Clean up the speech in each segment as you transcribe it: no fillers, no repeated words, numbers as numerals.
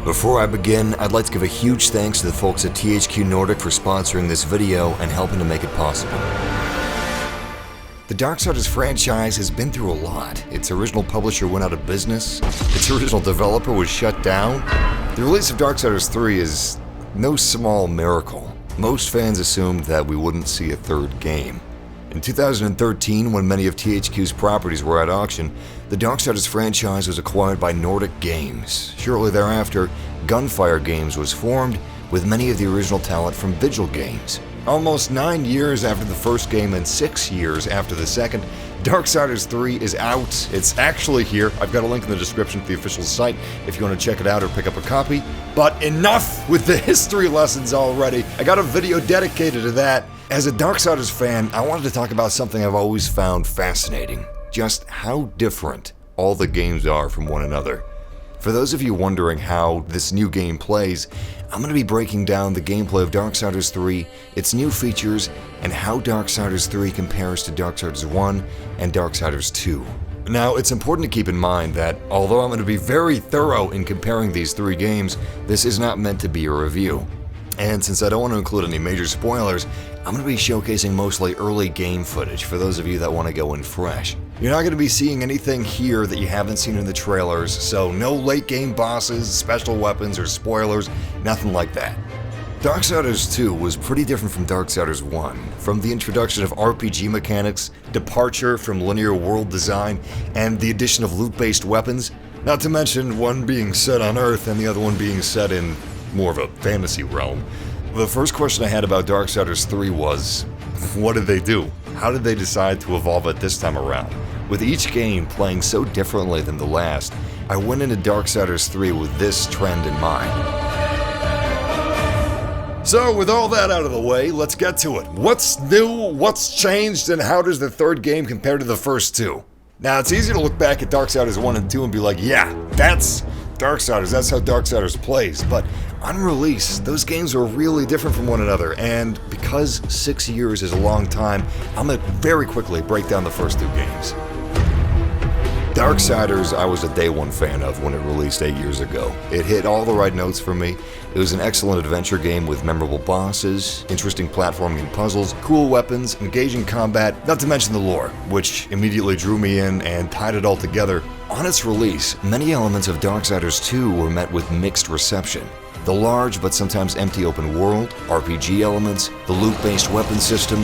Before I begin, I'd like to give a huge thanks to the folks at THQ Nordic for sponsoring this video and helping to make it possible. The Darksiders franchise has been through a lot. Its original publisher went out of business, its original developer was shut down. The release of Darksiders III is no small miracle. Most fans assumed that we wouldn't see a third game. In 2013, when many of THQ's properties were at auction, the Darksiders franchise was acquired by Nordic Games. Shortly thereafter, Gunfire Games was formed, with many of the original talent from Vigil Games. Almost 9 years after the first game and 6 years after the second, Darksiders 3 is out. It's actually here. I've got a link in the description to the official site if you want to check it out or pick up a copy. But enough with the history lessons already. I got a video dedicated to that. As a Darksiders fan, I wanted to talk about something I've always found fascinating. Just how different all the games are from one another. For those of you wondering how this new game plays, I'm going to be breaking down the gameplay of Darksiders 3, its new features, and how Darksiders 3 compares to Darksiders 1 and Darksiders 2. Now, it's important to keep in mind that, although I'm going to be very thorough in comparing these three games, this is not meant to be a review. And since I don't want to include any major spoilers, I'm going to be showcasing mostly early game footage for those of you that want to go in fresh. You're not going to be seeing anything here that you haven't seen in the trailers, so no late game bosses, special weapons, or spoilers, nothing like that. Darksiders 2 was pretty different from Darksiders 1, from the introduction of RPG mechanics, departure from linear world design, and the addition of loot-based weapons, not to mention one being set on Earth and the other one being set in more of a fantasy realm. The first question I had about Darksiders 3 was, what did they do? How did they decide to evolve it this time around? With each game playing so differently than the last, I went into Darksiders 3 with this trend in mind. So with all that out of the way, let's get to it. What's new, what's changed, and how does the third game compare to the first two? Now, it's easy to look back at Darksiders 1 and 2 and be like, yeah, that's Darksiders, that's how Darksiders plays, but on release, those games were really different from one another, and because 6 years is a long time, I'm gonna very quickly break down the first two games. Darksiders, I was a day one fan of when it released 8 years ago. It hit all the right notes for me. It was an excellent adventure game with memorable bosses, interesting platforming and puzzles, cool weapons, engaging combat, not to mention the lore, which immediately drew me in and tied it all together. On its release, many elements of Darksiders 2 were met with mixed reception. The large but sometimes empty open world, RPG elements, the loot-based weapon system.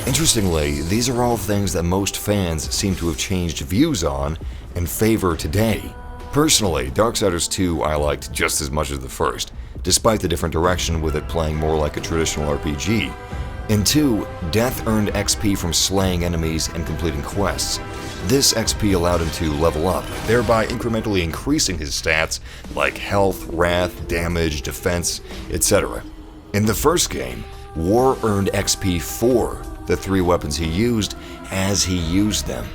Interestingly, these are all things that most fans seem to have changed views on and favor today. Personally, Darksiders 2 I liked just as much as the first, despite the different direction with it playing more like a traditional RPG. In 2, Death earned XP from slaying enemies and completing quests. This XP allowed him to level up, thereby incrementally increasing his stats like health, wrath, damage, defense, etc. In the first game, War earned XP for the three weapons he used as he used them.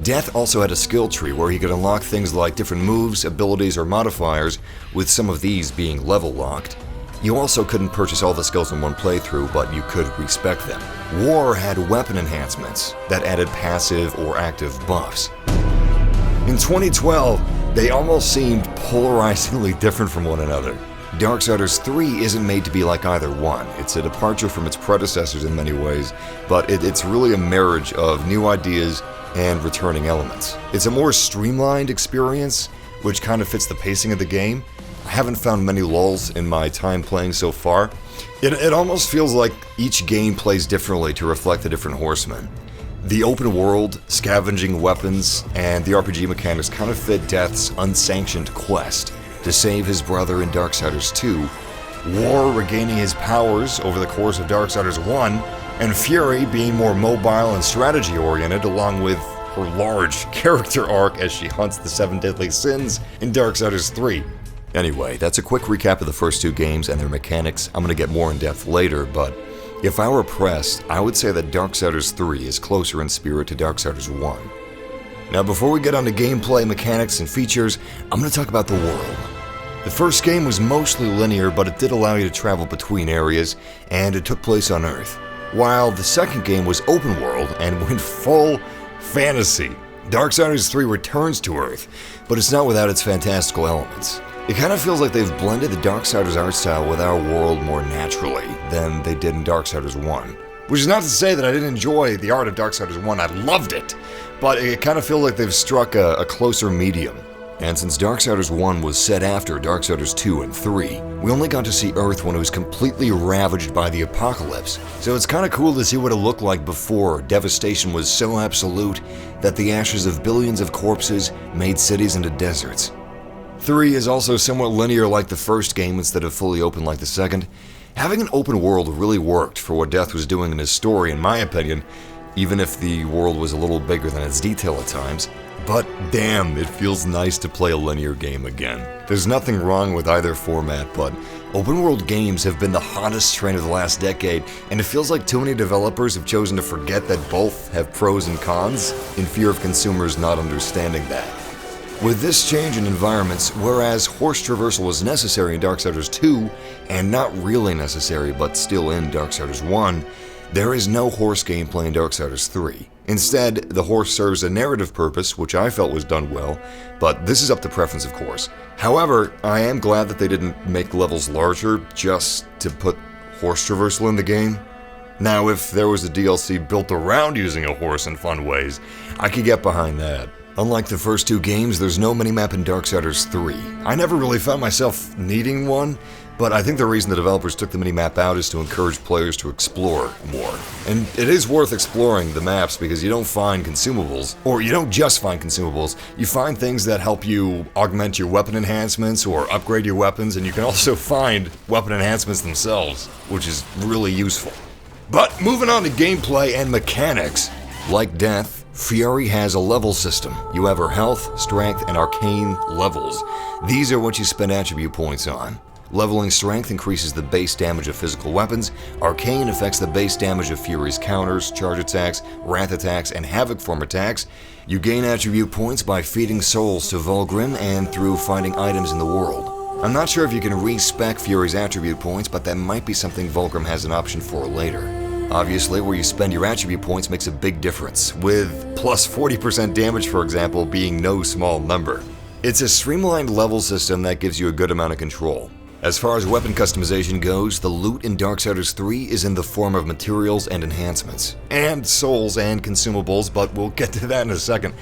Death also had a skill tree where he could unlock things like different moves, abilities, or modifiers, with some of these being level locked. You also couldn't purchase all the skills in one playthrough, but you could respec them. War had weapon enhancements that added passive or active buffs. In 2012, they almost seemed polarizingly different from one another. Darksiders 3 isn't made to be like either one. It's a departure from its predecessors in many ways, but it's really a marriage of new ideas and returning elements. It's a more streamlined experience, which kind of fits the pacing of the game. I haven't found many lulls in my time playing so far. It almost feels like each game plays differently to reflect the different horsemen. The open world, scavenging weapons, and the RPG mechanics kind of fit Death's unsanctioned quest to save his brother in Darksiders 2, War regaining his powers over the course of Darksiders 1, and Fury being more mobile and strategy-oriented, along with her large character arc as she hunts the 7 deadly sins in Darksiders 3. Anyway, that's a quick recap of the first two games and their mechanics. I'm going to get more in depth later, but if I were pressed, I would say that Darksiders 3 is closer in spirit to Darksiders 1. Now, before we get on to gameplay, mechanics, and features, I'm going to talk about the world. The first game was mostly linear, but it did allow you to travel between areas, and it took place on Earth. While the second game was open world and went full fantasy. Darksiders 3 returns to Earth, but it's not without its fantastical elements. It kind of feels like they've blended the Darksiders art style with our world more naturally than they did in Darksiders 1. Which is not to say that I didn't enjoy the art of Darksiders 1, I loved it, but it kind of feels like they've struck a closer medium. And since Darksiders 1 was set after Darksiders 2 and 3, we only got to see Earth when it was completely ravaged by the apocalypse. So it's kind of cool to see what it looked like before devastation was so absolute that the ashes of billions of corpses made cities into deserts. 3 is also somewhat linear like the first game instead of fully open like the second. Having an open world really worked for what Death was doing in his story, in my opinion, even if the world was a little bigger than its detail at times. But damn, it feels nice to play a linear game again. There's nothing wrong with either format, but open world games have been the hottest trend of the last decade, and it feels like too many developers have chosen to forget that both have pros and cons, in fear of consumers not understanding that. With this change in environments, whereas horse traversal was necessary in Darksiders 2, and not really necessary but still in Darksiders 1, there is no horse gameplay in Darksiders 3. Instead, the horse serves a narrative purpose, which I felt was done well, but this is up to preference, of course. However, I am glad that they didn't make levels larger just to put horse traversal in the game. Now, if there was a DLC built around using a horse in fun ways, I could get behind that. Unlike the first two games, there's no minimap in Darksiders 3. I never really found myself needing one, but I think the reason the developers took the minimap out is to encourage players to explore more. And it is worth exploring the maps because you don't find consumables, or you don't just find consumables, you find things that help you augment your weapon enhancements or upgrade your weapons, and you can also find weapon enhancements themselves, which is really useful. But moving on to gameplay and mechanics, like Death, Fury has a level system. You have her health, strength, and arcane levels. These are what you spend attribute points on. Leveling strength increases the base damage of physical weapons. Arcane affects the base damage of Fury's counters, charge attacks, wrath attacks, and havoc form attacks. You gain attribute points by feeding souls to Vulgrim and through finding items in the world. I'm not sure if you can respec Fury's attribute points, but that might be something Vulgrim has an option for later. Obviously, where you spend your attribute points makes a big difference, with plus 40% damage, for example, being no small number. It's a streamlined level system that gives you a good amount of control. As far as weapon customization goes, the loot in Darksiders 3 is in the form of materials and enhancements, and souls and consumables, but we'll get to that in a second.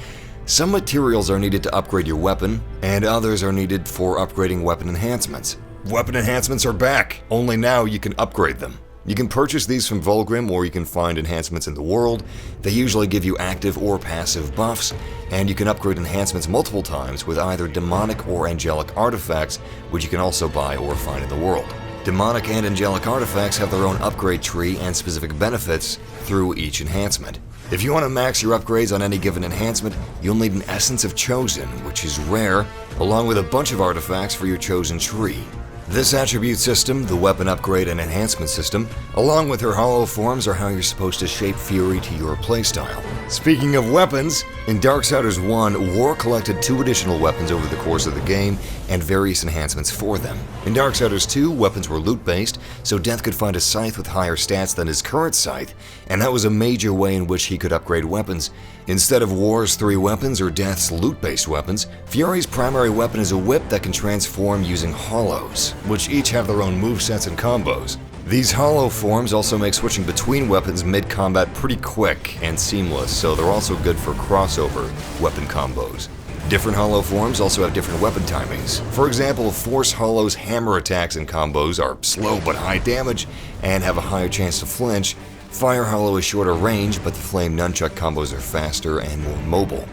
Some materials are needed to upgrade your weapon, and others are needed for upgrading weapon enhancements. Weapon enhancements are back, only now you can upgrade them. You can purchase these from Vulgrim, or you can find enhancements in the world. They usually give you active or passive buffs, and you can upgrade enhancements multiple times with either demonic or angelic artifacts, which you can also buy or find in the world. Demonic and angelic artifacts have their own upgrade tree and specific benefits through each enhancement. If you want to max your upgrades on any given enhancement, you'll need an Essence of Chosen, which is rare, along with a bunch of artifacts for your chosen tree. This attribute system, the weapon upgrade and enhancement system, along with her hollow forms are how you're supposed to shape Fury to your playstyle. Speaking of weapons, in Darksiders 1, War collected 2 additional weapons over the course of the game and various enhancements for them. In Darksiders 2, weapons were loot-based, so Death could find a scythe with higher stats than his current scythe, and that was a major way in which he could upgrade weapons. Instead of War's 3 weapons or Death's loot-based weapons, Fury's primary weapon is a whip that can transform using hollows, which each have their own movesets and combos. These hollow forms also make switching between weapons mid-combat pretty quick and seamless, so they're also good for crossover weapon combos. Different hollow forms also have different weapon timings. For example, Force Hollow's hammer attacks and combos are slow but high damage and have a higher chance to flinch. Fire Hollow is shorter range, but the Flame Nunchuck combos are faster and more mobile.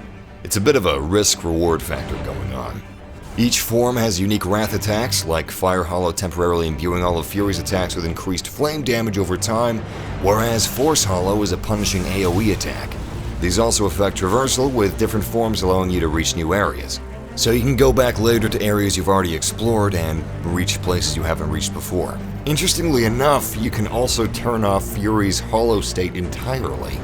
It's a bit of a risk-reward factor going on. Each form has unique wrath attacks, like Fire Hollow temporarily imbuing all of Fury's attacks with increased flame damage over time, whereas Force Hollow is a punishing AoE attack. These also affect traversal, with different forms allowing you to reach new areas. So you can go back later to areas you've already explored and reach places you haven't reached before. Interestingly enough, you can also turn off Fury's hollow state entirely.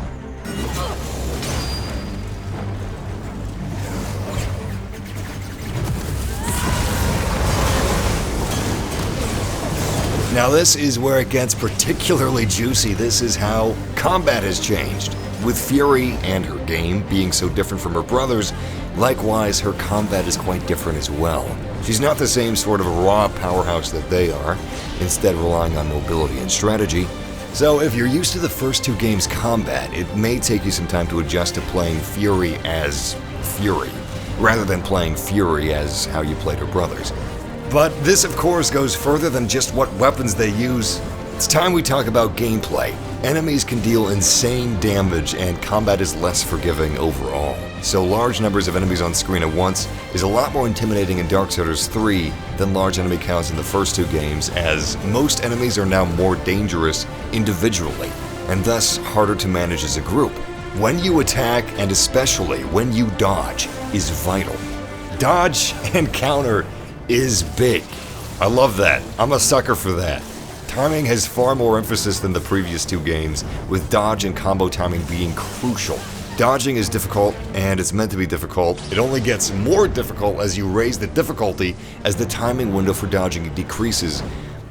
Now this is where it gets particularly juicy. This is how combat has changed. With Fury and her game being so different from her brothers, likewise her combat is quite different as well. She's not the same sort of raw powerhouse that they are, instead relying on mobility and strategy. So if you're used to the first two games' combat, it may take you some time to adjust to playing Fury as Fury, rather than playing Fury as how you played her brothers. But this, of course, goes further than just what weapons they use. It's time we talk about gameplay. Enemies can deal insane damage, and combat is less forgiving overall. So large numbers of enemies on screen at once is a lot more intimidating in Darksiders 3 than large enemy counts in the first two games, as most enemies are now more dangerous individually, and thus harder to manage as a group. When you attack, and especially when you dodge, is vital. Dodge and counter is big. I love that. I'm a sucker for that. Timing has far more emphasis than the previous two games, with dodge and combo timing being crucial. Dodging is difficult, and it's meant to be difficult. It only gets more difficult as you raise the difficulty as the timing window for dodging decreases.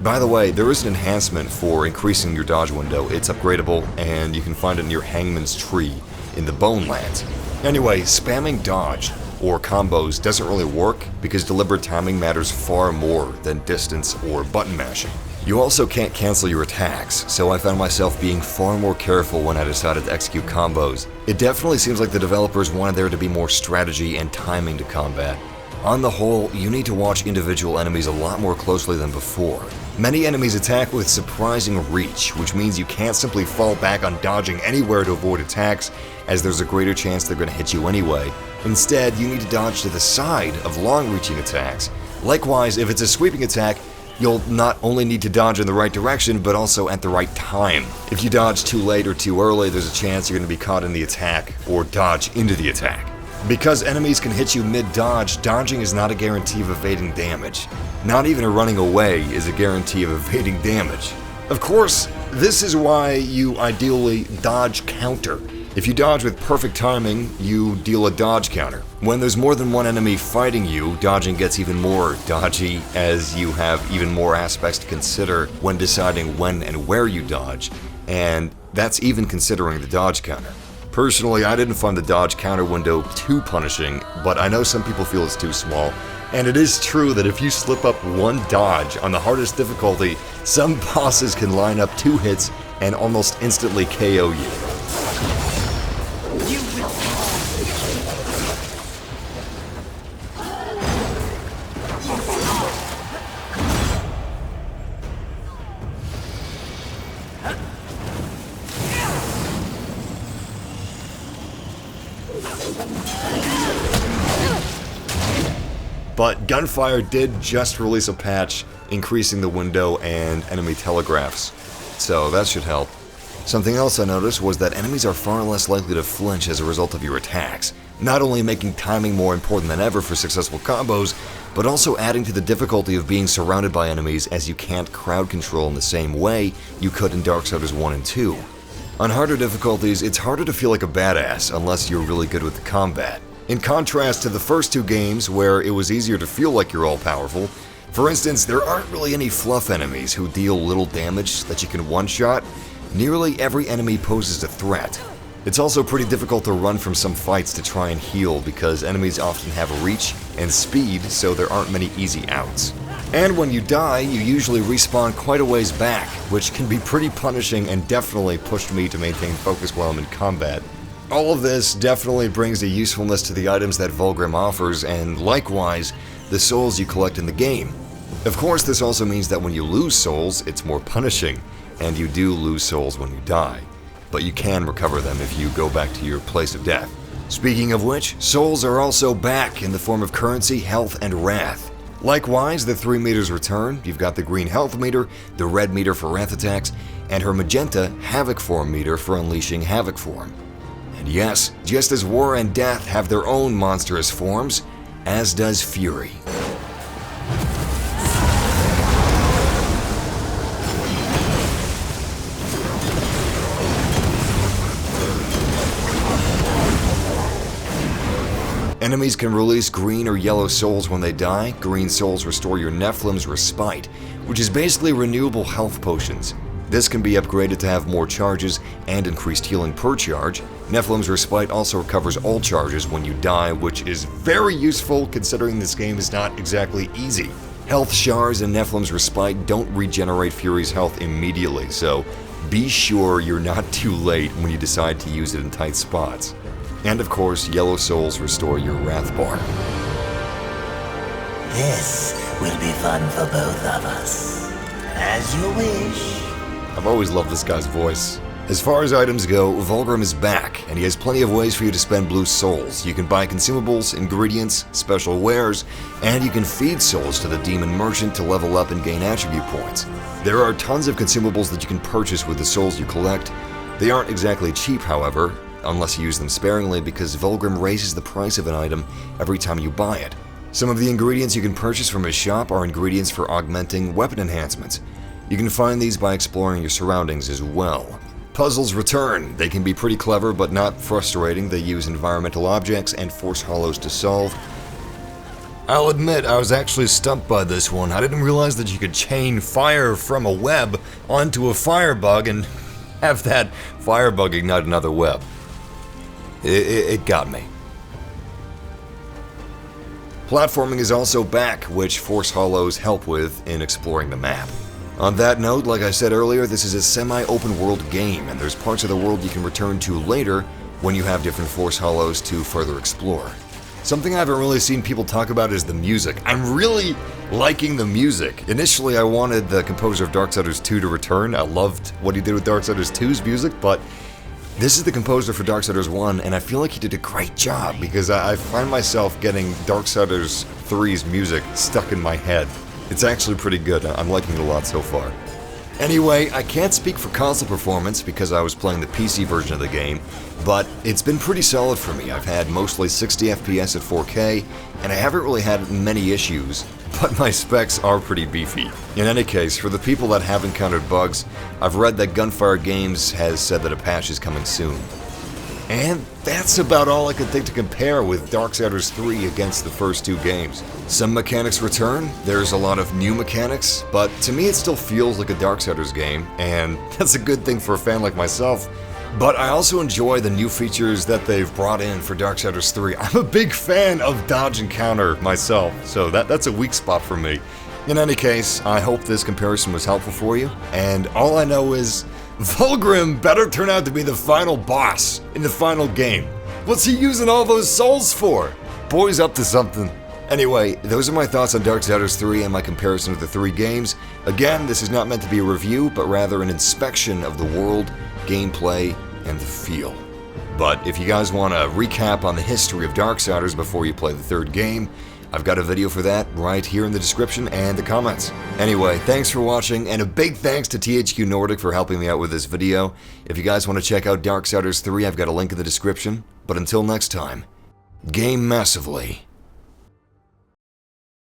By the way, there is an enhancement for increasing your dodge window. It's upgradable, and you can find it near Hangman's Tree in the Bone Lands. Anyway, spamming dodge or combos doesn't really work because deliberate timing matters far more than distance or button mashing. You also can't cancel your attacks, so I found myself being far more careful when I decided to execute combos. It definitely seems like the developers wanted there to be more strategy and timing to combat. On the whole, you need to watch individual enemies a lot more closely than before. Many enemies attack with surprising reach, which means you can't simply fall back on dodging anywhere to avoid attacks, as there's a greater chance they're going to hit you anyway. Instead, you need to dodge to the side of long-reaching attacks. Likewise, if it's a sweeping attack, you'll not only need to dodge in the right direction, but also at the right time. If you dodge too late or too early, there's a chance you're going to be caught in the attack, or dodge into the attack. Because enemies can hit you mid-dodge, dodging is not a guarantee of evading damage. Not even running away is a guarantee of evading damage. Of course, this is why you ideally dodge counter. If you dodge with perfect timing, you deal a dodge counter. When there's more than one enemy fighting you, dodging gets even more dodgy, as you have even more aspects to consider when deciding when and where you dodge, and that's even considering the dodge counter. Personally, I didn't find the dodge counter window too punishing, but I know some people feel it's too small, and it is true that if you slip up one dodge on the hardest difficulty, some bosses can line up 2 hits and almost instantly KO you. But Gunfire did just release a patch increasing the window and enemy telegraphs, so that should help. Something else I noticed was that enemies are far less likely to flinch as a result of your attacks, not only making timing more important than ever for successful combos, but also adding to the difficulty of being surrounded by enemies, as you can't crowd control in the same way you could in Darksiders 1 and 2. On harder difficulties, it's harder to feel like a badass unless you're really good with the combat. In contrast to the first two games, where it was easier to feel like you're all-powerful. For instance, there aren't really any fluff enemies who deal little damage that you can one-shot. Nearly every enemy poses a threat. It's also pretty difficult to run from some fights to try and heal, because enemies often have reach and speed, so there aren't many easy outs. And when you die, you usually respawn quite a ways back, which can be pretty punishing and definitely pushed me to maintain focus while I'm in combat. All of this definitely brings a usefulness to the items that Vulgrim offers, and likewise, the souls you collect in the game. Of course, this also means that when you lose souls, it's more punishing, and you do lose souls when you die. But you can recover them if you go back to your place of death. Speaking of which, souls are also back in the form of currency, health, and wrath. Likewise, the 3 meters return. You've got the green health meter, the red meter for wrath attacks, and her magenta havoc form meter for unleashing havoc form. And yes, just as war and death have their own monstrous forms, as does fury. Enemies can release green or yellow souls when they die. Green souls restore your Nephilim's Respite, which is basically renewable health potions. This can be upgraded to have more charges and increased healing per charge. Nephilim's Respite also recovers all charges when you die, which is very useful considering this game is not exactly easy. Health shards and Nephilim's Respite don't regenerate Fury's health immediately, so be sure you're not too late when you decide to use it in tight spots. And of course, Yellow Souls restore your Wrath bar. This will be fun for both of us. As you wish. I've always loved this guy's voice. As far as items go, Vulgrim is back, and he has plenty of ways for you to spend blue souls. You can buy consumables, ingredients, special wares, and you can feed souls to the demon merchant to level up and gain attribute points. There are tons of consumables that you can purchase with the souls you collect. They aren't exactly cheap, however, unless you use them sparingly, because Vulgrim raises the price of an item every time you buy it. Some of the ingredients you can purchase from his shop are ingredients for augmenting weapon enhancements. You can find these by exploring your surroundings as well. Puzzles return. They can be pretty clever, but not frustrating. They use environmental objects and force hollows to solve. I'll admit, I was actually stumped by this one. I didn't realize that you could chain fire from a web onto a firebug and have that firebug ignite another web. It got me. Platforming is also back, which force hollows help with in exploring the map. On that note, like I said earlier, this is a semi-open world game, and there's parts of the world you can return to later when you have different force hollows to further explore. Something I haven't really seen people talk about is the music. I'm really liking the music. Initially, I wanted the composer of Darksiders 2 to return. I loved what he did with Darksiders 2's music, but this is the composer for Darksiders 1, and I feel like he did a great job because I find myself getting Darksiders 3's music stuck in my head. It's actually pretty good. I'm liking it a lot so far. Anyway, I can't speak for console performance because I was playing the PC version of the game, but it's been pretty solid for me. I've had mostly 60 FPS at 4K, and I haven't really had many issues, but my specs are pretty beefy. In any case, for the people that have encountered bugs, I've read that Gunfire Games has said that a patch is coming soon. And that's about all I could think to compare with Darksiders 3 against the first two games. Some mechanics return, there's a lot of new mechanics, but to me it still feels like a Darksiders game, and that's a good thing for a fan like myself. But I also enjoy the new features that they've brought in for Darksiders 3. I'm a big fan of dodge and counter myself, so that's a weak spot for me. In any case, I hope this comparison was helpful for you, and all I know is Vulgrim better turn out to be the final boss in the final game. What's he using all those souls for? Boy's up to something. Anyway, those are my thoughts on Darksiders 3 and my comparison of the three games. Again, this is not meant to be a review, but rather an inspection of the world, gameplay, and the feel. But if you guys want a recap on the history of Darksiders before you play the third game, I've got a video for that right here in the description and the comments. Anyway, thanks for watching, and a big thanks to THQ Nordic for helping me out with this video. If you guys want to check out Darksiders 3, I've got a link in the description. But until next time, game massively.